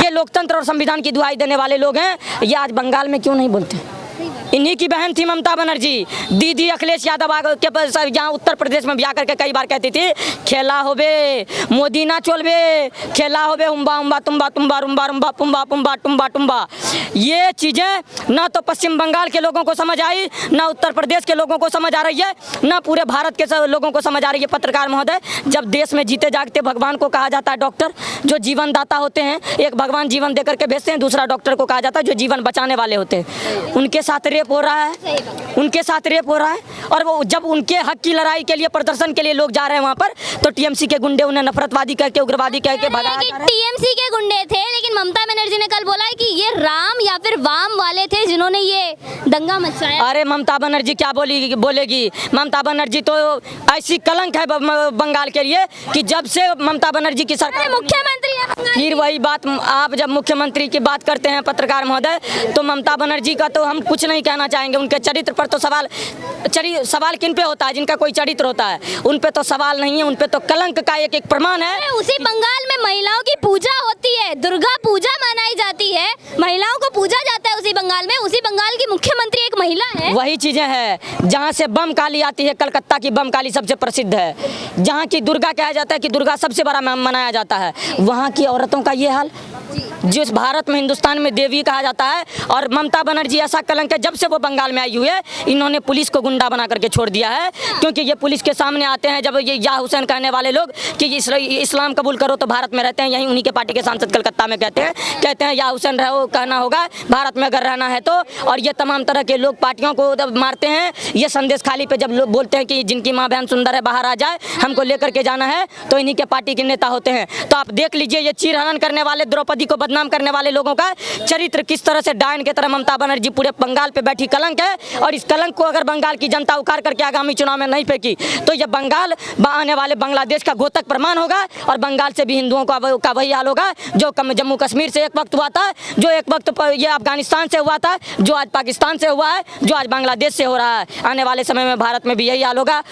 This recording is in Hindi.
ये लोकतंत्र और संविधान की दुहाई देने वाले लोग हैं, ये आज बंगाल में क्यों नहीं बोलते? इन्हीं की बहन थी ममता बनर्जी, दीदी अखिलेश यादव के पास यहाँ उत्तर प्रदेश में भी आकर के कई बार कहती थी खेला होबे मोदी ना चलबे, खेला होबे उम्बा उम्बा तुम्बा तुम्बा रुम्बा रुम्बा पुम्बा पुम्बा टुम्बा टुम्बा। ये चीज़ें ना तो पश्चिम बंगाल के लोगों को समझ आई, ना उत्तर प्रदेश के लोगों को समझ आ रही है, ना पूरे भारत के लोगों को समझ आ रही है। पत्रकार महोदय, जब देश में जीते जागते भगवान को कहा जाता है डॉक्टर, जो जीवन दाता होते हैं, एक भगवान जीवन देकर के भेजते हैं, दूसरा डॉक्टर को कहा जाता है जो जीवन बचाने वाले होते हैं। उनके साथ रेप हो रहा है, उनके साथ रेप हो रहा है। और वो जब उनके हक की लड़ाई के लिए, प्रदर्शन के लिए लोग जा रहे हैं वहाँ पर, तो टीएमसी के गुंडे उन्हें नफरतवादी कह के, उग्रवादी कह के भगाया जा रहा है। टीएमसी के गुंडे थे, लेकिन ममता बनर्जी ने कल बोला है कि ये राम या फिर वाम वाले थे जिन्होंने ये दंगा मचाया। अरे ममता बनर्जी क्या बोलेगी? ममता बनर्जी तो ऐसी कलंक है बंगाल के लिए कि जब से ममता बनर्जी की सरकार मुख्यमंत्री है बंगाल फिर वही बात, आप जब मुख्यमंत्री की बात करते हैं पत्रकार महोदय, तो ममता बनर्जी का तो हम कुछ नहीं कहना चाहेंगे। उनके चरित्र पर तो सवाल किन पे होता है? जिनका कोई चरित्र होता है उन पे तो सवाल नहीं है, उन पे तो कलंक का एक एक प्रमाण है। उसी बंगाल में महिलाओं की पूजा होती है, दुर्गा पूजा मनाई जाती है, महिलाओं को पूजा जाता है उसी बंगाल में। उसी बंगाल की मुख्यमंत्री एक महिला है। वही चीजें हैं जहाँ से बम काली आती है। कलकत्ता की बम काली सबसे प्रसिद्ध है, जहाँ की दुर्गा कहा जाता है कि दुर्गा सबसे बड़ा मनाया जाता है। वहाँ की औरतों का ये हाल, जिस भारत में, हिंदुस्तान में देवी कहा जाता है। और ममता बनर्जी ऐसा कलंक है, जब से वो बंगाल में आई हुई है, इन्होंने पुलिस को गुंडा बना करके छोड़ दिया है। क्योंकि ये पुलिस के सामने आते हैं, जब ये या हुसैन कहने वाले लोग कि इस्लाम कबूल करो तो भारत में रहते हैं, यहीं उन्हीं के पार्टी के सांसद कलकत्ता में कहते हैं या हुसैन रहो, कहना होगा भारत में अगर रहना है तो। और ये तमाम तरह के लोग पार्टियों को मारते हैं। ये संदेश खाली पे जब लोग बोलते हैं कि जिनकी माँ बहन सुंदर है बाहर आ जाए, हमको लेकर के जाना है, तो इन्हीं के पार्टी के नेता होते हैं। तो आप देख लीजिए, ये चीरहरण करने वाले, द्रौपदी को बदनाम करने वाले लोगों का चरित्र किस तरह से डायन की तरह ममता बनर्जी पूरे बंगाल पे बैठी कलंक है। और इस कलंक को अगर बंगाल की जनता उखाड़ करके आगामी चुनाव में नहीं फेंकी तो ये बंगाल आने वाले बांग्लादेश का घातक प्रमाण होगा। और बंगाल से भी हिंदुओं का वही हाल होगा जो जम्मू कश्मीर से एक वक्त हुआ था, जो एक वक्त ये अफगानिस्तान से हुआ था, जो आज पाकिस्तान से हुआ है, जो आज बांग्लादेश से हो रहा है। आने वाले समय में भारत में भी यही हाल होगा।